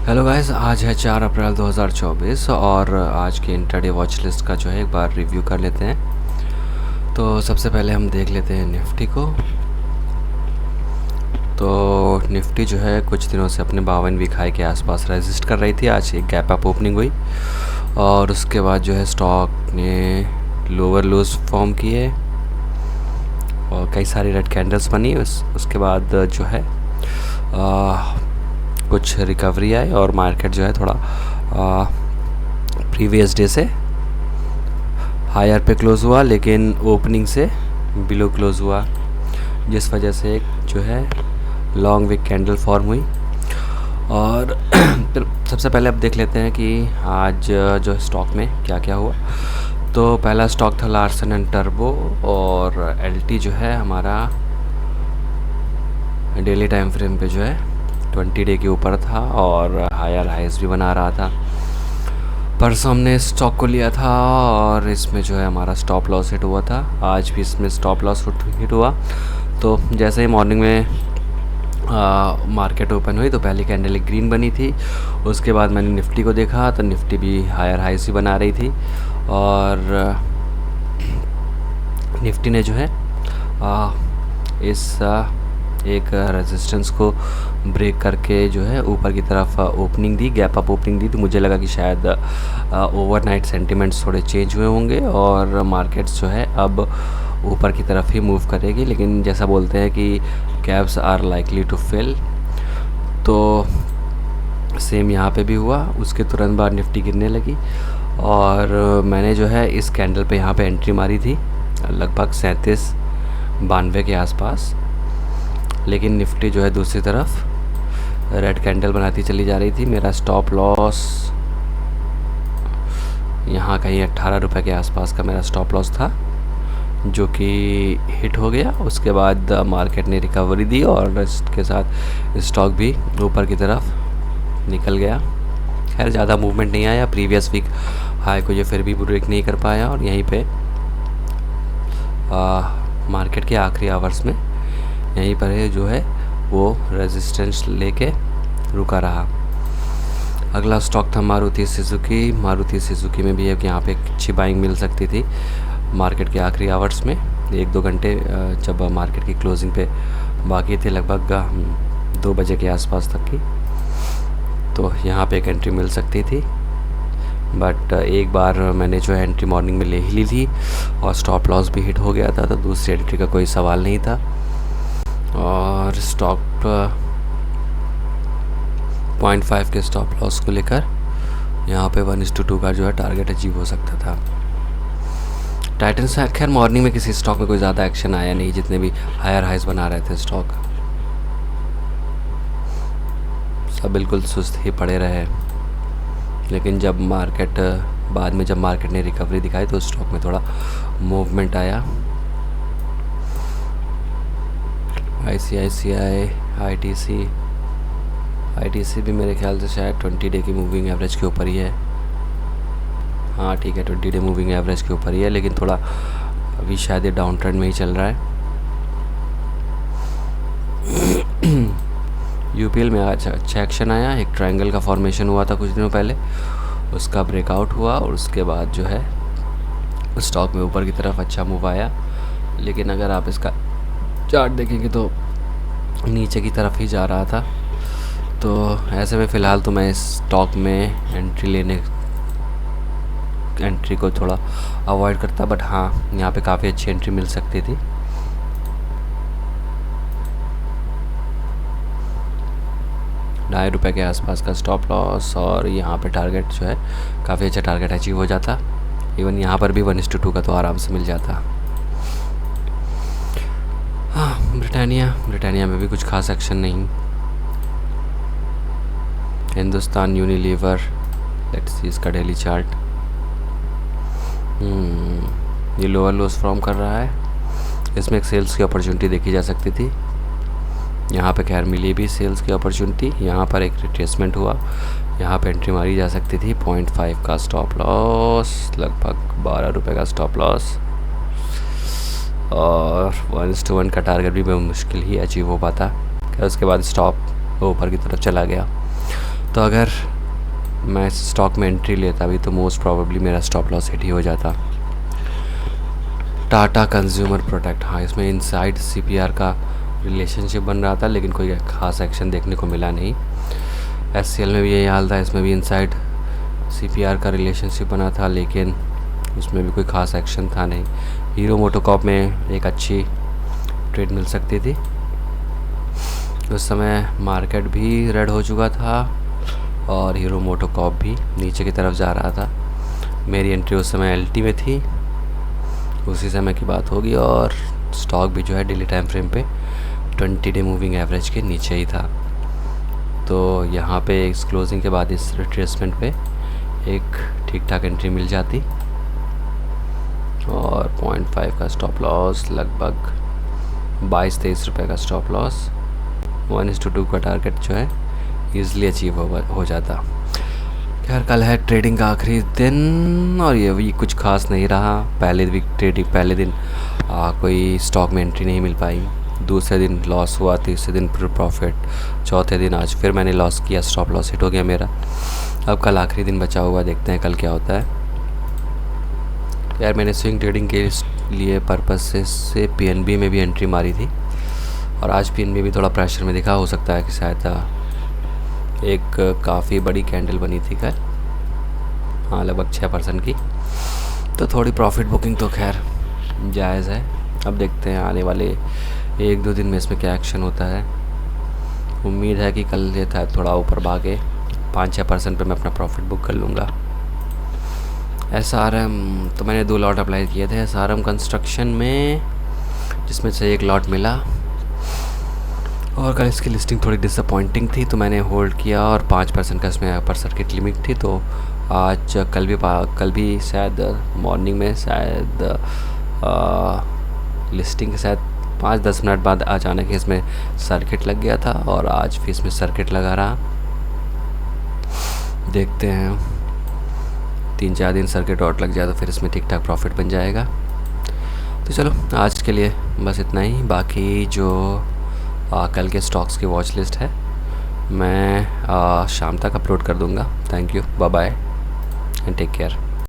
Hello guys, आज है 4 अप्रैल 2024 और आज के इंट्राडे वॉच लिस्ट का जो है एक बार रिव्यू कर लेते हैं। तो सबसे पहले हम देख लेते हैं निफ्टी को। तो निफ्टी जो है कुछ दिनों से अपने 52 वीक हाई के आसपास रेजिस्ट कर रही थी। आज एक गैप अप ओपनिंग हुई और उसके बाद जो है स्टॉक ने लोअर लोज फॉर्म किए और कई सारी रेड कैंडल्स बनी। उसके बाद जो है कुछ रिकवरी आई और मार्केट जो है थोड़ा प्रीवियस डे से हायर पे क्लोज़ हुआ, लेकिन ओपनिंग से बिलो क्लोज़ हुआ, जिस वजह से एक जो है लॉन्ग विक कैंडल फॉर्म हुई। और सबसे पहले अब देख लेते हैं कि आज जो स्टॉक में क्या क्या हुआ। तो पहला स्टॉक था लार्सन एंड टर्बो और एलटी जो है हमारा डेली टाइम फ्रेम पे जो है 20 डे के ऊपर था और हायर हाइज भी बना रहा था। परसों हमने स्टॉक को लिया था और इसमें जो है हमारा स्टॉप लॉस हिट हुआ था। आज भी इसमें स्टॉप लॉस हिट हुआ। तो जैसे ही मॉर्निंग में मार्केट ओपन हुई तो पहली कैंडल एक ग्रीन बनी थी। उसके बाद मैंने निफ्टी को देखा तो निफ्टी भी हायर हाइज ही बना रही थी और निफ्टी ने जो है इस एक रेजिस्टेंस को ब्रेक करके जो है ऊपर की तरफ ओपनिंग दी, गैप अप ओपनिंग दी। तो मुझे लगा कि शायद ओवरनाइट सेंटिमेंट्स थोड़े चेंज हुए होंगे और मार्केट्स जो है अब ऊपर की तरफ ही मूव करेगी, लेकिन जैसा बोलते हैं कि gaps are likely to fill, तो सेम यहाँ पे भी हुआ। उसके तुरंत बाद निफ्टी गिरने लगी और मैंने जो है इस कैंडल पे यहाँ पे एंट्री मारी थी लगभग 37-92 के आसपास, लेकिन निफ्टी जो है दूसरी तरफ रेड कैंडल बनाती चली जा रही थी। मेरा स्टॉप लॉस यहाँ कहीं 18 रुपये के आसपास का मेरा स्टॉप लॉस था, जो कि हिट हो गया। उसके बाद मार्केट ने रिकवरी दी और इसके साथ स्टॉक भी ऊपर की तरफ निकल गया। खैर ज़्यादा मूवमेंट नहीं आया, प्रीवियस वीक हाई को ये फिर भी ब्रेक नहीं कर पाया और यहीं पे मार्केट के आखिरी आवर्स में यहीं पर है जो है वो रेजिस्टेंस लेके रुका रहा। अगला स्टॉक था मारुति सुजुकी। मारुति सुजुकी में भी एक यहाँ पे एक अच्छी बाइंग मिल सकती थी मार्केट के आखिरी आवर्स में, 1-2 घंटे जब मार्केट की क्लोजिंग पे बाकी थे लगभग 2 बजे के आसपास तक की, तो यहाँ पे एक एंट्री मिल सकती थी। बट एक बार मैंने जो है एंट्री मॉर्निंग में ले ही ली थी और स्टॉप लॉस भी हिट हो गया था, तो दूसरी एंट्री का कोई सवाल नहीं था और स्टॉप 0.5 के स्टॉप लॉस को लेकर यहाँ पे 1:2 का जो है टारगेट अचीव हो सकता था। टाइटन से खैर मॉर्निंग में किसी स्टॉक में कोई ज़्यादा एक्शन आया नहीं, जितने भी हायर हाइज बना रहे थे स्टॉक सब बिल्कुल सुस्त ही पड़े रहे। लेकिन जब मार्केट बाद में जब मार्केट ने रिकवरी दिखाई तो स्टॉक में थोड़ा मूवमेंट आया। ICICI ITC भी मेरे ख्याल से शायद 20 डे की मूविंग एवरेज के ऊपर ही है। हाँ ठीक है, 20 डे मूविंग एवरेज के ऊपर ही है, लेकिन थोड़ा अभी शायद ये डाउन ट्रेंड में ही चल रहा है। यूपीएल में आज अच्छा एक्शन आया, एक ट्रायंगल का फॉर्मेशन हुआ था कुछ दिनों पहले, उसका ब्रेकआउट हुआ और उसके बाद जो है स्टॉक में ऊपर की तरफ अच्छा मूव आया। लेकिन अगर आप इसका चार्ट देखेंगे तो नीचे की तरफ ही जा रहा था, तो ऐसे में फ़िलहाल तो मैं इस स्टॉक में एंट्री को थोड़ा अवॉइड करता। बट हाँ, यहाँ पे काफ़ी अच्छी एंट्री मिल सकती थी। ₹2.5 के आसपास का स्टॉप लॉस और यहाँ पे टारगेट जो है काफ़ी अच्छा टारगेट अचीव हो जाता। इवन यहाँ पर भी 1:2 का तो आराम से मिल जाता। हाँ, ब्रिटानिया में भी कुछ खास एक्शन नहीं। हिंदुस्तान यूनिलीवर, लेट्स सी इसका डेली चार्ट। ये लोअर लोस फॉर्म कर रहा है। इसमें एक सेल्स की अपॉर्चुनिटी देखी जा सकती थी, यहाँ पे खैर मिली भी सेल्स की अपॉर्चुनिटी। यहाँ पर एक रिट्रेसमेंट हुआ, यहाँ पे एंट्री मारी जा सकती थी। 0.5 का स्टॉप लॉस, लगभग 12 रुपये का स्टॉप लॉस और 1:1 का टारगेट भी मुश्किल ही अचीव हो पाता। उसके बाद स्टॉप ऊपर की तरफ चला गया। तो अगर मैं इस स्टॉक में एंट्री लेता भी तो मोस्ट प्रॉबेबली मेरा स्टॉप लॉस हिट ही हो जाता। टाटा कंज्यूमर प्रोडक्ट, हाँ इसमें इनसाइड सीपीआर का रिलेशनशिप बन रहा था, लेकिन कोई खास एक्शन देखने को मिला नहीं। एससीएल में भी यही हाल था, इसमें भी इनसाइड सीपीआर का रिलेशनशिप बना था, लेकिन उसमें भी कोई खास एक्शन था नहीं। हीरो मोटोकॉर्प में एक अच्छी ट्रेड मिल सकती थी। उस समय मार्केट भी रेड हो चुका था और हीरो मोटोकॉर्प भी नीचे की तरफ जा रहा था। मेरी एंट्री उस समय एलटी में थी, उसी समय की बात होगी, और स्टॉक भी जो है डेली टाइम फ्रेम पे 20 डे मूविंग एवरेज के नीचे ही था। तो यहाँ पे इस क्लोजिंग के बाद इस रिट्रेसमेंट पे एक ठीक ठाक एंट्री मिल जाती और 0.5 का स्टॉप लॉस, लगभग 22-23 रुपये का स्टॉप लॉस, 1:2 का टारगेट जो है ईज़िली अचीव हो जाता। खैर कल है ट्रेडिंग का आखिरी दिन और ये भी कुछ खास नहीं रहा। पहले दिन कोई स्टॉक में एंट्री नहीं मिल पाई, दूसरे दिन लॉस हुआ, तीसरे दिन प्रॉफिट, चौथे दिन आज फिर मैंने लॉस किया, स्टॉप लॉस हिट हो गया मेरा। अब कल आखिरी दिन बचा हुआ, देखते हैं कल क्या होता है। यार मैंने स्विंग ट्रेडिंग के लिए पर्पस से पीएनबी में भी एंट्री मारी थी और आज पीएनबी भी थोड़ा प्रेशर में दिखा। हो सकता है कि शायद एक काफ़ी बड़ी कैंडल बनी थी कल, हाँ लगभग 6% की, तो थोड़ी प्रॉफिट बुकिंग तो खैर जायज़ है। अब देखते हैं आने वाले 1-2 दिन में इसमें क्या एक्शन होता है। उम्मीद है कि कल ये था थोड़ा ऊपर भागे 5-6% पे मैं अपना प्रॉफिट बुक कर लूँगा। एसआरएम तो मैंने 2 लॉट अप्लाई किए थे एसआरएम कंस्ट्रक्शन में, जिसमें से एक लॉट मिला और कल इसकी लिस्टिंग थोड़ी डिसअपॉइंटिंग थी तो मैंने होल्ड किया और 5% का इसमें अपर सर्किट लिमिट थी। तो आज कल भी शायद मॉर्निंग में शायद लिस्टिंग के शायद 5-10 मिनट बाद अचानक ही इसमें सर्किट लग गया था और आज भी इसमें सर्किट लगा रहा। देखते हैं 3-4 दिन सर्किट और लग जाए तो फिर इसमें ठीक ठाक प्रॉफिट बन जाएगा। तो चलो आज के लिए बस इतना ही। बाकी जो कल के स्टॉक्स की वॉच लिस्ट है मैं शाम तक अपलोड कर दूंगा। Thank you, bye bye and take care.